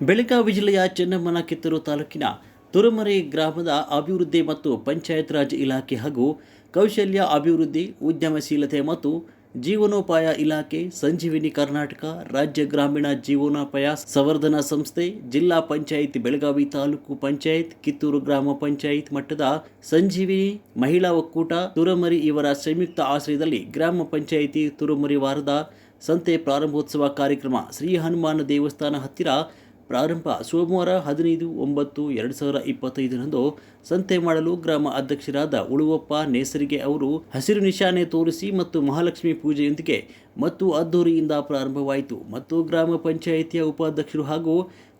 ಬೆಳಗಾವಿ ಜಿಲ್ಲೆಯ ಚೆನ್ನಮ್ಮನ ಕಿತ್ತೂರು ತಾಲೂಕಿನ ತುರಮರಿ ಗ್ರಾಮದ ಅಭಿವೃದ್ಧಿ ಮತ್ತು ಪಂಚಾಯತ್ ರಾಜ್ ಇಲಾಖೆ ಹಾಗೂ ಕೌಶಲ್ಯ ಅಭಿವೃದ್ಧಿ, ಉದ್ಯಮಶೀಲತೆ ಮತ್ತು ಜೀವನೋಪಾಯ ಇಲಾಖೆ, ಸಂಜೀವಿನಿ ಕರ್ನಾಟಕ ರಾಜ್ಯ ಗ್ರಾಮೀಣ ಜೀವನೋಪಾಯ ಸಂವರ್ಧನಾ ಸಂಸ್ಥೆ, ಜಿಲ್ಲಾ ಪಂಚಾಯತ್ ಬೆಳಗಾವಿ ತಾಲೂಕು ಪಂಚಾಯತ್, ಕಿತ್ತೂರು ಗ್ರಾಮ ಪಂಚಾಯತ್ ಮಟ್ಟದ ಸಂಜೀವಿನಿ ಮಹಿಳಾ ಒಕ್ಕೂಟ ತುರಮರಿ ಇವರ ಸಂಯುಕ್ತ ಆಶ್ರಯದಲ್ಲಿ ಗ್ರಾಮ ಪಂಚಾಯಿತಿ ತುರಮರಿ ವಾರದ ಸಂತೆ ಪ್ರಾರಂಭೋತ್ಸವ ಕಾರ್ಯಕ್ರಮ ಶ್ರೀ ಹನುಮಾನ ದೇವಸ್ಥಾನ ಹತ್ತಿರ ಪ್ರಾರಂಭ. ಸೋಮವಾರ 15/9/2025 ಸಂತೆ ಮಾಡಲು ಗ್ರಾಮ ಅಧ್ಯಕ್ಷರಾದ ಉಳುವಪ್ಪ ನೇಸರಿಗೆ ಅವರು ಹಸಿರು ನಿಶಾನೆ ತೋರಿಸಿ ಮತ್ತು ಮಹಾಲಕ್ಷ್ಮಿ ಪೂಜೆಯೊಂದಿಗೆ ಮತ್ತು ಅದ್ದೂರಿಯಿಂದ ಪ್ರಾರಂಭವಾಯಿತು ಮತ್ತು ಗ್ರಾಮ ಪಂಚಾಯಿತಿಯ ಉಪಾಧ್ಯಕ್ಷರು ಹಾಗೂ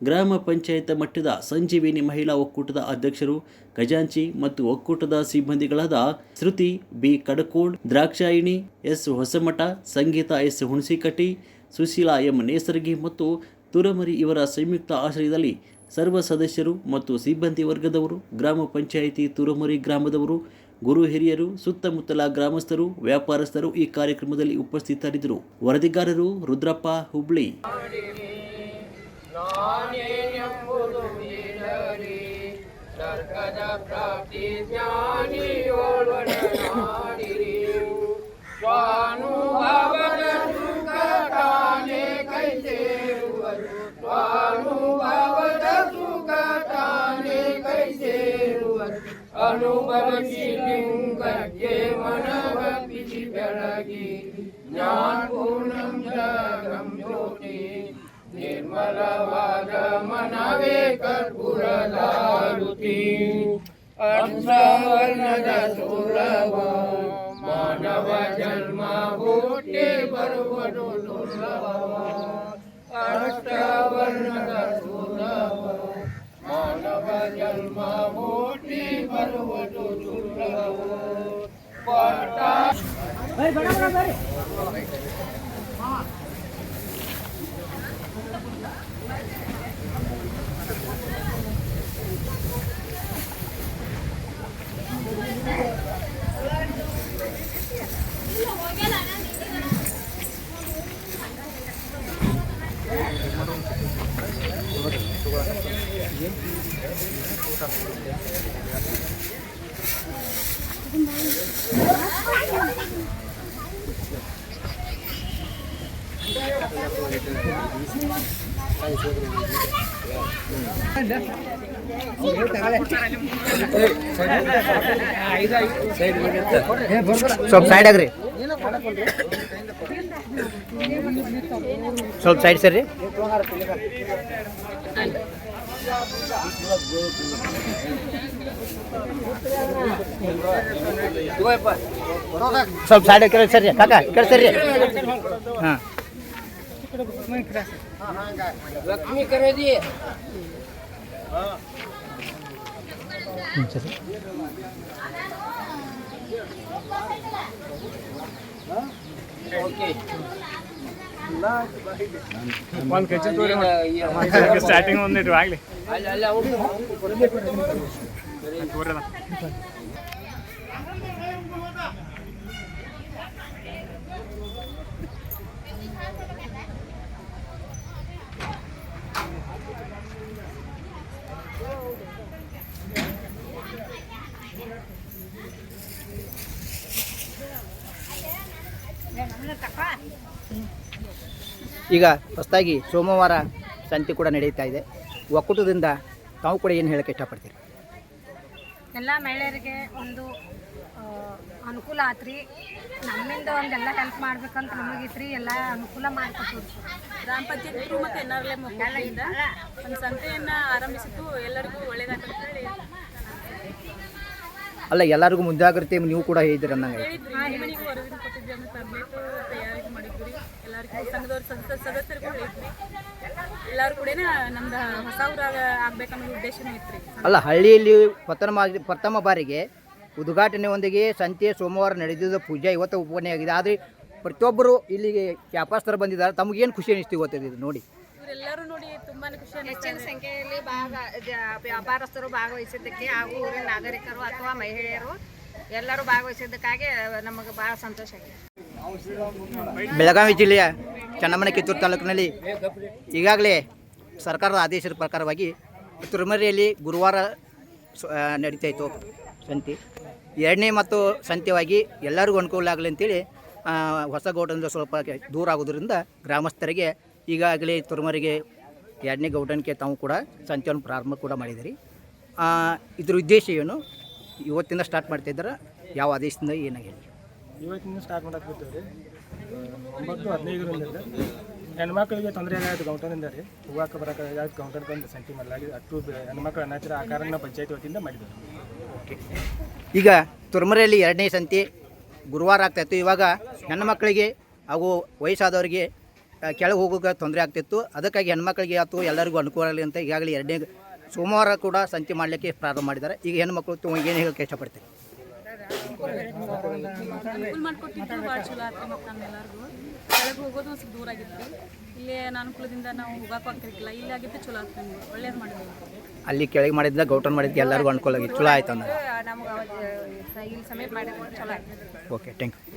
ಗ್ರಾಮ ಪಂಚಾಯತ್ ಮಟ್ಟದ ಸಂಜೀವಿನಿ ಮಹಿಳಾ ಒಕ್ಕೂಟದ ಅಧ್ಯಕ್ಷರು, ಖಜಾಂಚಿ ಮತ್ತು ಒಕ್ಕೂಟದ ಸಿಬ್ಬಂದಿಗಳಾದ ಶ್ರುತಿ ಬಿ ಕಡಕೋಡ್, ದ್ರಾಕ್ಷಾಯಿಣಿ ಎಸ್ ಹೊಸಮಠ, ಸಂಗೀತ ಎಸ್ ಹುಣಸಿಕಟ್ಟಿ, ಸುಶೀಲಾ ಎಂ ನೇಸರಗಿ ಮತ್ತು ತುರಮರಿ ಇವರ ಸಂಯುಕ್ತ ಆಶ್ರಯದಲ್ಲಿ ಸರ್ವ ಸದಸ್ಯರು ಮತ್ತು ಸಿಬ್ಬಂದಿ ವರ್ಗದವರು, ಗ್ರಾಮ ಪಂಚಾಯಿತಿ ತುರಮರಿ ಗ್ರಾಮದವರು, ಗುರು ಹಿರಿಯರು, ಸುತ್ತಮುತ್ತಲ ಗ್ರಾಮಸ್ಥರು, ವ್ಯಾಪಾರಸ್ಥರು ಈ ಕಾರ್ಯಕ್ರಮದಲ್ಲಿ ಉಪಸ್ಥಿತರಿದ್ದರು. ವರದಿಗಾರರು ರುದ್ರಪ್ಪ, ಹುಬ್ಳಿ. ಅನುಭವಿಸಿ ಲಿಂಗಕ್ಕೆ ಮನವರ್ಪಿಸಿ ಬೆಳಗಿ ಜ್ಞಾನಪೂರ್ಣಂ ಜಗಂ ಜ್ಯೋತಿ ನಿರ್ಮಲವಾದ ಮನವೇ ಕರ್ಪೂರದಾರುತಿ ಅರ್ಥವರ್ಣದ ಸುಲಭ ಮಾನವ ಜನ್ಮ ಹುಟ್ಟಿ ಬರುವುದು ದುರ್ಲಭ ಅರ್ಥವರ್ಣದ ಸುಲಭ ಮಾನವ ಜನ್ಮ ಹುಟ್ಟಿ ಬರುವುದು ದುರ್ಲಭ ಸ್ವಲ್ಪ ಸೈಡ್ ಆಗ್ರಿ, ಸ್ವಲ್ಪ ಸೈಡ್ ಸರ್ರಿ. ಸ್ವಲ್ಪ ಸೈಡ್ ಕೇಳಿಸ್ರಿ ಕಾಕ, ಕೇಳಿಸ್ರಿ. ಹಾಂ ಲಕ್ಷ್ಮಿ ಖರೀದಿ ಒಂದು ಕೆಜಿ ತೋರಿ ಸ್ಟಾರ್ಟಿಂಗ್ ಒಂದಿಟ್ಟು ಆಗಲಿ ತೋರದ. ಈಗ ಹೊಸದಾಗಿ ಸೋಮವಾರ ಸಂತೆ ಕೂಡ ನಡೀತಾ ಇದೆ. ಒಕ್ಕೂಟದಿಂದ ತಾವು ಕೂಡ ಏನು ಹೇಳಕ್ಕೆ ಇಷ್ಟಪಡ್ತೀರಿ? ಎಲ್ಲ ಮಹಿಳೆಯರಿಗೆ ಒಂದು ಅನುಕೂಲ ಆತ್ರಿ. ನಮ್ಮಿಂದ ಒಂದೆಲ್ಲ ಹೆಲ್ಪ್ ಮಾಡ್ಬೇಕಂತ ನಮಗಿತ್ರಿ. ಎಲ್ಲ ಅನುಕೂಲ ಮಾಡಿಕೊಟ್ರು. ಗ್ರಾಮ ಪಂಚಾಯತ್ ಮತ್ತು NRLM ಒಕ್ಕೂಟದಿಂದ ಒಂದು ಸಂತೆಯನ್ನು ಆರಂಭಿಸಿದ್ದು ಎಲ್ಲರಿಗೂ ಒಳ್ಳೆಯದಾಗಂತ ಹೇಳಿ. ಅಲ್ಲ, ಎಲ್ಲರಿಗೂ ಮುಂಜಾಗ್ರತೆ ನೀವು ಕೂಡ ಹೇಳಿದ್ರಿ ಅನ್ನಂಗೆ. ಮನೆಗೂ ಹೊರಗಿನ ಕೊಟ್ಟಿದ್ವಿ, ಅಂದ್ರೆ ಟಬ್ಲೆಟು ತಯಾರಿ ಮಾಡಿದ್ವಿ. ಎಲ್ಲರಿಗೂ ಸಂಘದವ್ರ ಸದಸ್ಯರಿಗೂ ಹೇಳಿದ್ವಿ. ಎಲ್ಲರೂ ಕೂಡ ನಮ್ದು ಹೊಸ ಊರಾಗ ಆಗ್ಬೇಕನ್ನೋ ಉದ್ದೇಶನೂ ಇತ್ತು. ಅಲ್ಲ, ಹಳ್ಳಿಯಲ್ಲಿ ಪ್ರಥಮ ಬಾರಿಗೆ ಉದ್ಘಾಟನೆಯೊಂದಿಗೆ ಸಂತೆ ಸೋಮವಾರ ನಡೆದಿದ್ದ ಪೂಜೆ ಇವತ್ತು ಓಪನ್ ಆಗಿದೆ. ಆದರೆ ಪ್ರತಿಯೊಬ್ಬರು ಇಲ್ಲಿಗೆ ವ್ಯಾಪಾರಸ್ಥರು ಬಂದಿದ್ದಾರೆ. ತಮಗೇನು ಖುಷಿ ಅನಿಸ್ತು ಇವತ್ತು ಇದು ನೋಡಿ? ಇವರೆಲ್ಲರೂ ನೋಡಿ ತುಂಬಾ ಖುಷಿ. ಹೆಚ್ಚಿನ ಸಂಖ್ಯೆಯಲ್ಲಿ ವ್ಯಾಪಾರಸ್ಥರು ಭಾಗವಹಿಸಿದ್ದಕ್ಕೆ ಹಾಗೂ ಊರಿನ ನಾಗರಿಕರು ಅಥವಾ ಮಹಿಳೆಯರು ಎಲ್ಲರೂ ಭಾಗವಹಿಸಿದ್ದಕ್ಕಾಗಿ ನಮಗೆ ಭಾಳ ಸಂತೋಷ ಆಗಿದೆ. ಬೆಳಗಾವಿ ಜಿಲ್ಲೆಯ ಚೆನ್ನಮ್ಮನ ಕಿತ್ತೂರು ತಾಲೂಕಿನಲ್ಲಿ ಈಗಾಗಲೇ ಸರ್ಕಾರದ ಆದೇಶದ ಪ್ರಕಾರವಾಗಿ ತುರುಮರಿಯಲ್ಲಿ ಗುರುವಾರ ನಡೀತಾಯಿತ್ತು ಸಂತೆ. ಎರಡನೇ ಮತ್ತು ಸಂತೆವಾಗಿ ಎಲ್ಲರಿಗೂ ಅನುಕೂಲ ಆಗಲಿ ಅಂತೇಳಿ ಹೊಸಗೌಡನಿಂದ ಸ್ವಲ್ಪ ದೂರ ಆಗೋದ್ರಿಂದ ಗ್ರಾಮಸ್ಥರಿಗೆ ಈಗಾಗಲೇ ತುರುಮರಿಗೆ ಎರಡನೇ ಗೌಡನಿಗೆ ತಾವು ಕೂಡ ಸಂತೆಯನ್ನು ಪ್ರಾರಂಭ ಕೂಡ ಮಾಡಿದಿರಿ. ಇದ್ರ ಉದ್ದೇಶ ಏನು, ಇವತ್ತಿಂದ ಸ್ಟಾರ್ಟ್ ಮಾಡ್ತಾಯಿದ್ದಾರೆ, ಯಾವ ಆದೇಶದಿಂದ ಏನಾಗಿದೆ? ಇವತ್ತಿಂದ ಸ್ಟಾರ್ಟ್ ಮಾಡಕ್ಕೆ ಬಿಡ್ತೇವೆ ರೀ. 9:15 ಹೆಣ್ಮಕ್ಳಿಗೆ ತೊಂದರೆ ಆಗಾಯ್ತು ಗೌಂಟನಿಂದ ರೀ. ಹೂವಾಕ ಬರೋಕೆ ಆಗಾಯ್ತು ಗೌಂಟನ್ಕೊಂದು ಸಂತೆ ಮಾಡಲಾಗಿ ಅಷ್ಟು ಹೆಣ್ಮಕ್ಳು ಅನಾಚಾರ ಆ ಕಾರಣ ಪಂಚಾಯತಿ ವತಿಯಿಂದ ಮಾಡಿದ್ದಾರೆ. ಓಕೆ. ಈಗ ತುರುಮರಿಯಲ್ಲಿ ಎರಡನೇ ಸಂತೆ ಗುರುವಾರ ಆಗ್ತಾಯಿತ್ತು. ಇವಾಗ ಹೆಣ್ಮಕ್ಳಿಗೆ ಹಾಗೂ ವಯಸ್ಸಾದವರಿಗೆ ಕೆಳಗೆ ಹೋಗೋಕೆ ತೊಂದರೆ ಆಗ್ತಿತ್ತು. ಅದಕ್ಕಾಗಿ ಹೆಣ್ಮಕ್ಳಿಗೆ ಅಥವಾ ಎಲ್ಲರಿಗೂ ಅನುಕೂಲ ಆಗಲಿ ಅಂತ ಈಗಾಗಲೇ ಎರಡನೇ ಸೋಮವಾರ ಕೂಡ ಸಂತೆ ಮಾಡಲಿಕ್ಕೆ ಪ್ರಾರಂಭ ಮಾಡಿದ್ದಾರೆ. ಈಗ ಹೆಣ್ಮಕ್ಳು ಏನು ಹೇಳೋಕ್ಕೆ ಇಷ್ಟಪಡ್ತೀವಿ? ಅನುಕೂಲ ಮಾಡಿಕೊಟ್ಟಿದ್ದು ಭಾಳ ಚಲೋ ಆತ್ರಿ. ಮತ್ತು ನಮ್ಮೆಲ್ಲರಿಗೂ ಕೆಳಗೆ ಹೋಗೋದು ಒಂದು ಸ್ವಲ್ಪ ದೂರ ಆಗಿತ್ತು. ಇಲ್ಲೇ ಅನುಕೂಲದಿಂದ ನಾವು ಹೋಗಕ್ಕೆ ಆಗ್ತಿರ್ಕಿಲ್ಲ. ಇಲ್ಲಿ ಆಗಿದ್ದು ಚಲೋ ಆಗ್ತದೆ, ನಮ್ಗೆ ಒಳ್ಳೇದು ಮಾಡಿದ್ವಿ. ಅಲ್ಲಿ ಕೆಳಗೆ ಮಾಡಿದ್ದ ಗೌಟನ್ ಮಾಡಿದ್ದು ಎಲ್ಲರಿಗೂ ಅನುಕೂಲ ಆಗಿತ್ತು, ಚಲೋ ಆಯ್ತು ಅಂದ್ರೆ. ನಮ್ಗೆ ಇಲ್ಲಿ ಸಮೇತ ಮಾಡಿದ್ರೆ ಚಲೋ ಆಗ್ತದೆ. Okay, thank you.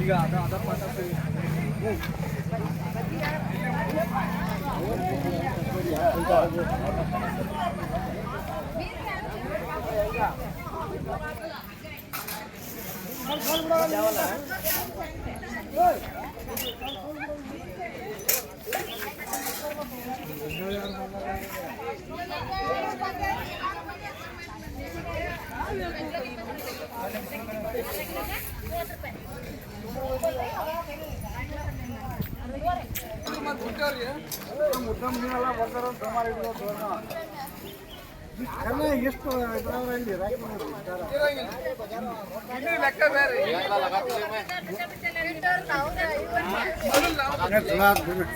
ಈಗ ಅದ ಮಾತಾಡ್ತೀವಿ. ಎಷ್ಟು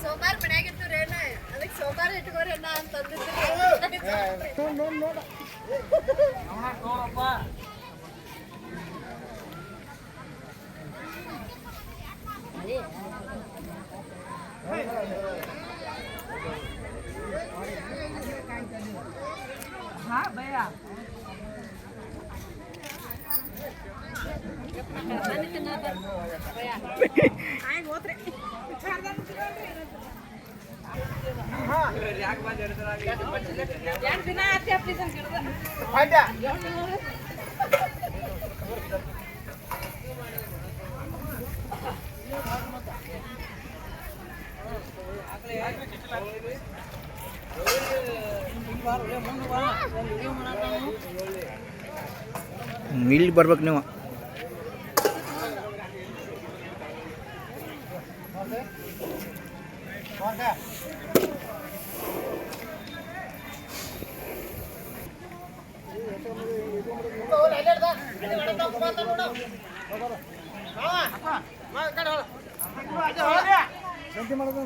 ಸೋಮವಾರ ಮನ್ಯಾಗಿರ್ತೀವ್ರಿ ಅಣ್ಣ, ಅದಕ್ಕೆ ಸೋಮವಾರ ಇಟ್ಕೋರಿ ಅಣ್ಣ ಅಂತಂದಿದ್ರಿ. ಇಲ್ಲಿ ಬರ್ಬೇಕು ನೀವು. ಸಂತೆ ಮಾಡೋದು